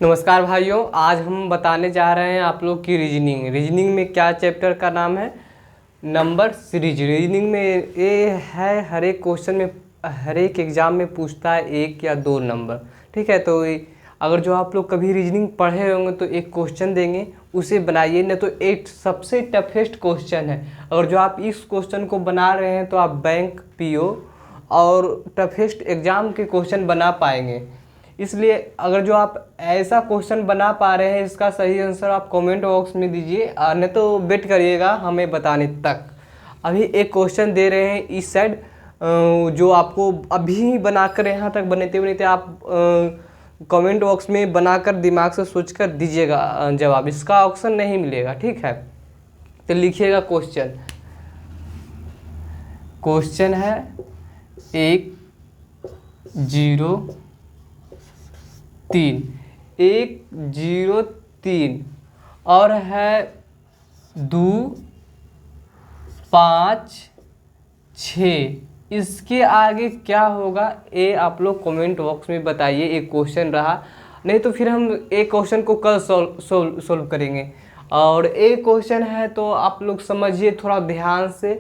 नमस्कार भाइयों, आज हम बताने जा रहे हैं आप लोग की रीजनिंग में क्या चैप्टर का नाम है, नंबर सीरीज। रीजनिंग में ये है, हर एक क्वेश्चन में हर एक एग्ज़ाम में पूछता है 1 या 2 नंबर। ठीक है, तो अगर जो आप लोग कभी रीजनिंग पढ़े होंगे तो एक क्वेश्चन देंगे, उसे बनाइए। न तो एक सबसे टफेस्ट क्वेश्चन है, अगर जो आप इस क्वेश्चन को बना रहे हैं तो आप बैंक, पीओ और टफेस्ट एग्ज़ाम के क्वेश्चन बना पाएंगे। इसलिए अगर जो आप ऐसा क्वेश्चन बना पा रहे हैं, इसका सही आंसर आप कमेंट बॉक्स में दीजिए, नहीं तो वेट करिएगा हमें बताने तक। अभी एक क्वेश्चन दे रहे हैं इस साइड, जो आपको अभी बनाकर यहाँ तक बनते बनते आप कमेंट बॉक्स में बनाकर दिमाग से सोचकर दीजिएगा जवाब। इसका ऑप्शन नहीं मिलेगा, ठीक है। तो लिखिएगा क्वेश्चन है 103 और है 2 5 6। इसके आगे क्या होगा ये आप लोग कमेंट बॉक्स में बताइए। एक क्वेश्चन रहा, नहीं तो फिर हम एक क्वेश्चन को कल सोल्व करेंगे। और एक क्वेश्चन है तो आप लोग समझिए थोड़ा ध्यान से,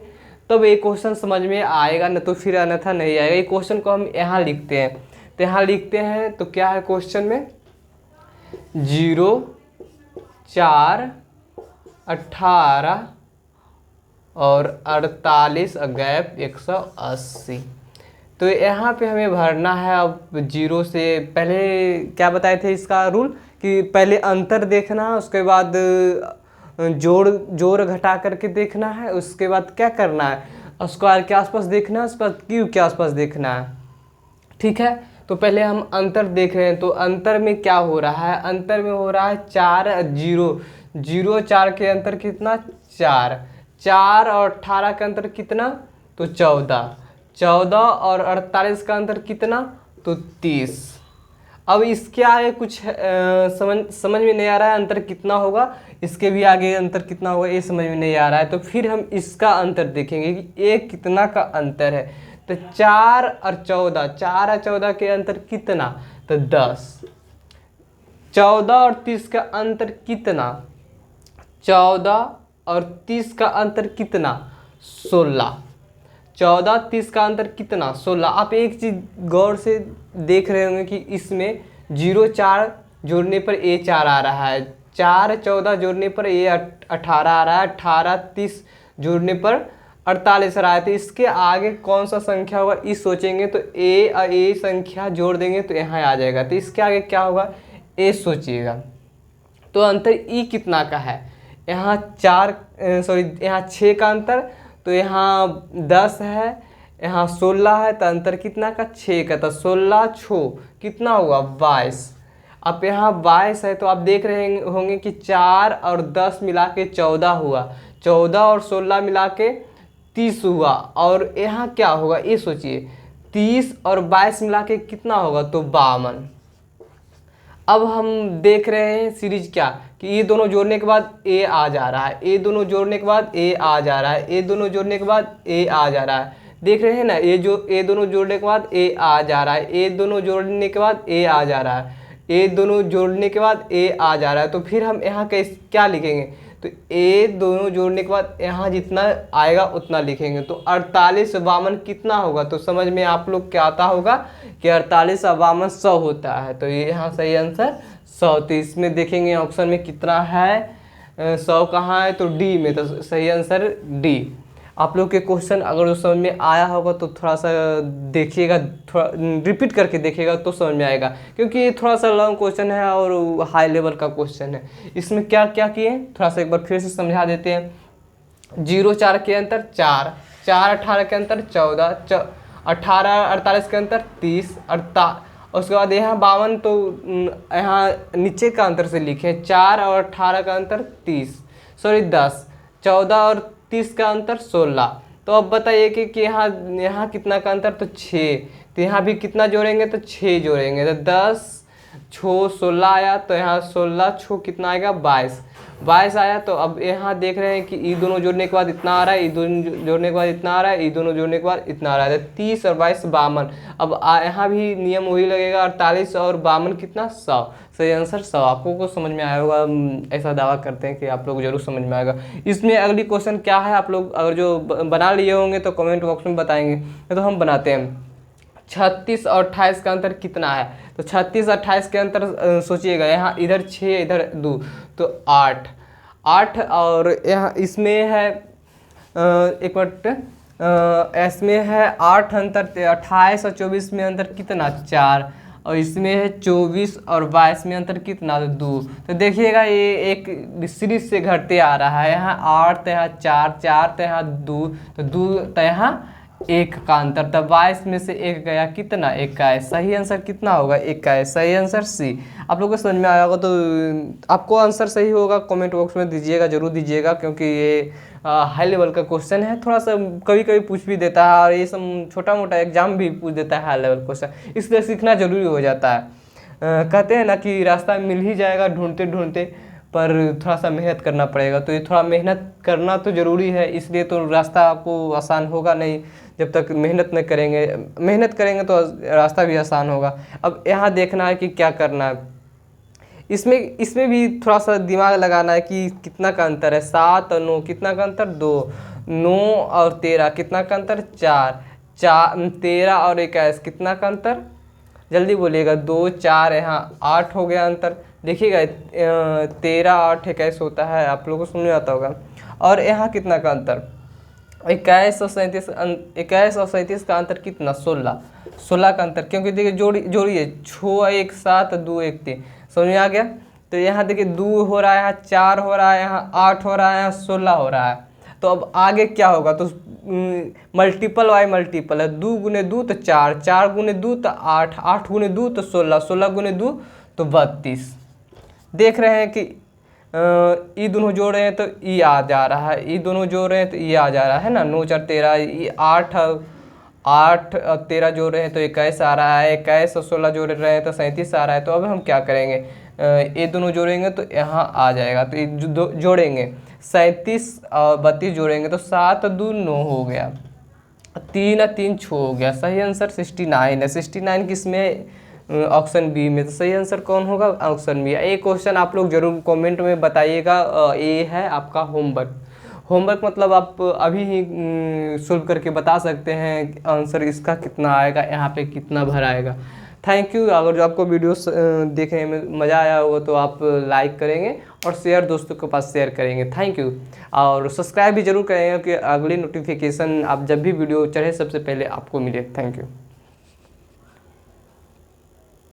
तब एक क्वेश्चन समझ में आएगा, न तो फिर अन्यथा नहीं आएगा। ये क्वेश्चन को हम यहाँ लिखते हैं, तो यहाँ लिखते हैं तो क्या है क्वेश्चन में 0 4 18 और 48 गैप 180। तो यहाँ पे हमें भरना है। अब 0 से पहले क्या बताए थे इसका रूल, कि पहले अंतर देखना है, उसके बाद जोड़ घटा करके देखना है, उसके बाद क्या करना है स्क्वायर के आसपास देखना है, उसके बाद क्यूब के आसपास देखना है। ठीक है, तो पहले हम अंतर देख रहे हैं। तो अंतर में क्या हो रहा है, अंतर में हो रहा है 4 0 4 के अंतर कितना 4 और 18 का अंतर कितना तो 14 और 48 का अंतर कितना तो 30। अब इसके आगे कुछ समझ में नहीं आ रहा है अंतर कितना होगा, इसके भी आगे अंतर कितना होगा ये समझ में नहीं आ रहा है। तो फिर हम इसका अंतर देखेंगे कि ये कितना का अंतर है। तो 4 और 14 के अंतर कितना तो 10। 14 और 30 का अंतर कितना, 14 और 30 का अंतर कितना 16। 14 30 का अंतर कितना 16। आप एक चीज़ गौर से देख रहे होंगे कि इसमें 0 4 जोड़ने पर ए 4 आ रहा है, 4 14 जोड़ने पर ए 18 आ रहा है, 18 30 जोड़ने पर 48 आ रहा है। तो इसके आगे कौन सा संख्या होगा इस सोचेंगे तो ए संख्या जोड़ देंगे तो यहाँ आ जाएगा। तो इसके आगे क्या होगा ए सोचिएगा। तो अंतर ई कितना का है, यहाँ 6 का अंतर, तो यहाँ 10 है, यहाँ 16 है, तो अंतर कितना का 6 का। तो 16 6 कितना हुआ 22। अब यहाँ 22 है तो आप देख रहे होंगे कि 4 और 10 मिला के 14 हुआ, 14 और 16 मिला के 30 हुआ। और यहाँ क्या होगा ये सोचिए, 30 और 22 मिला के कितना होगा तो 52। अब हम देख रहे हैं सीरीज क्या, कि ये दोनों जोड़ने के बाद ए आ जा रहा है, ये दोनों जोड़ने के बाद ए आ जा रहा है, ये दोनों जोड़ने के बाद ए आ जा रहा है। देख रहे हैं ना, ये दोनों जोड़ने के बाद ए आ जा रहा है, ये दोनों जोड़ने के बाद ए आ जा रहा है, ये दोनों जोड़ने के बाद ए आ जा रहा है। तो फिर हम यहाँ क्या लिखेंगे, तो ए दोनों जोड़ने के बाद यहाँ जितना आएगा उतना लिखेंगे। तो 48 52 कितना होगा, तो समझ में आप लोग क्या आता होगा कि 48 और 52 100 होता है। तो ये यहाँ सही आंसर 100। तो इसमें देखेंगे ऑप्शन में कितना है 100 कहाँ है तो डी में, तो सही आंसर डी। आप लोग के क्वेश्चन अगर उस समझ में आया होगा तो थोड़ा सा देखिएगा, थोड़ा रिपीट करके देखिएगा तो समझ में आएगा, क्योंकि ये थोड़ा सा लॉन्ग क्वेश्चन है और हाई लेवल का क्वेश्चन है। इसमें क्या क्या किए थोड़ा सा एक बार फिर से समझा देते हैं। 0 4 के अंतर 4 18 के अंतर 14 18 48 के अंतर 30 उसके बाद यहाँ 52, तो यहाँ नीचे का अंतर से लिखे 4 और 18 का अंतर 10 14 और 30 का अंतर 16। तो अब बताइए कि यहाँ कितना का अंतर तो 6। तो यहाँ भी कितना जोड़ेंगे तो 6 जोड़ेंगे, तो 10 6 16 आया, तो यहाँ 16 6 कितना आएगा 22। 22 आया, तो अब यहाँ देख रहे हैं कि ई दोनों जोड़ने के बाद इतना आ रहा है, ई दोनों जोड़ने के बाद इतना आ रहा है, ई दोनों जोड़ने के बाद इतना आ रहा है, 30 और 22 52। अब यहाँ भी नियम वही लगेगा, 48 और 52 कितना 100। सही आंसर 100। आपको को समझ में आया होगा, ऐसा दावा करते हैं कि आप लोग जरूर समझ में आएगा। इसमें अगली क्वेश्चन क्या है, आप लोग अगर जो बना लिए होंगे तो कमेंट बॉक्स में बताएंगे, तो हम बनाते हैं। 36 और 28 का अंतर कितना है? तो 36 और 28 के अंतर सोचिएगा, यहाँ इधर 6 इधर 2 तो 8 और यहाँ इसमें है एक मिनट, इसमें है 8 अंतर, 28 और 24 में अंतर कितना 4, और इसमें है 24 और 22 में अंतर कितना 2। तो देखिएगा ये एक सीरीज से घटते आ रहा है, यहाँ 8 तो यहाँ 4, 4 तो यहाँ 2, तो 2 तो यहाँ 1 का अंतर, तब 22 में से 1 गया कितना 1 का है। सही आंसर कितना होगा 1 का है। सही आंसर सी। आप लोगों को समझ में आया होगा, तो आपको आंसर सही होगा कमेंट बॉक्स में दीजिएगा, जरूर दीजिएगा, क्योंकि ये हाई लेवल का क्वेश्चन है, थोड़ा सा कभी कभी पूछ भी देता है, और ये सब छोटा मोटा एग्जाम भी पूछ देता है हाई लेवल क्वेश्चन, इसलिए सीखना जरूरी हो जाता है। कहते हैं ना कि रास्ता मिल ही जाएगा ढूंढते ढूंढते, पर थोड़ा सा मेहनत करना पड़ेगा, तो ये थोड़ा मेहनत करना तो ज़रूरी है, इसलिए तो रास्ता आपको आसान होगा नहीं जब तक मेहनत नहीं करेंगे। मेहनत करेंगे तो रास्ता भी आसान होगा। अब यहाँ देखना है कि क्या करना है, इसमें भी थोड़ा सा दिमाग लगाना है कि कितना का अंतर है। 7 और 9 कितना का अंतर 2, 9 और 13 कितना का अंतर 4, 13 और 21 कितना का अंतर, जल्दी बोलिएगा 2 4, यहाँ 8 हो गया अंतर। देखिएगा 13 8 21 होता है, आप लोगों को समझ में आता होगा। और यहाँ कितना का अंतर 21 और 37 का अंतर कितना 16 का अंतर, क्योंकि देखिए जोड़िए 6 1 7 2 1 3, समझ में आ गया। तो यहाँ देखिए 2 हो रहा है, यहाँ 4 हो रहा है, यहाँ 8 हो रहा है, यहाँ 16 हो रहा है। तो अब आगे क्या होगा, तो मल्टीपल बाय मल्टीपल है, 2 गुने 2 तो 4, 4 गुने 2 तो 8, 8 गुने 2 तो 16, 16 गुने 2 तो 32। देख रहे हैं कि ई दोनों जोड़ रहे हैं तो ई आ जा रहा है, ई दोनों जोड़ रहे हैं तो ई आ जा रहा है ना, 9 4 13, ई 8 और 13 जोड़ रहे हैं तो 21 आ रहा है, 21 और 16 जोड़ रहे हैं तो 37 आ रहा है। तो अब हम क्या करेंगे, ये दोनों जोड़ेंगे तो यहाँ आ जाएगा, तो ये जोड़ेंगे 37 और 32 जोड़ेंगे तो 7 2 9 हो गया, 3 और 3 6 हो गया। सही आंसर 69 है। 69 किसमें, ऑप्शन बी में। तो सही आंसर कौन होगा, ऑप्शन बी। एक क्वेश्चन आप लोग जरूर कमेंट में बताइएगा, ये है आपका होमवर्क मतलब आप अभी ही सोल्व करके बता सकते हैं आंसर इसका कितना आएगा, यहाँ पे कितना भर आएगा। Thank you. अगर जो आपको वीडियो देखने में मज़ा आया होगा तो आप लाइक करेंगे और शेयर दोस्तों के पास शेयर करेंगे। Thank you. और सब्सक्राइब भी जरूर करेंगे कि अगली नोटिफिकेशन आप जब भी वीडियो चढ़े सबसे पहले आपको मिले। Thank you.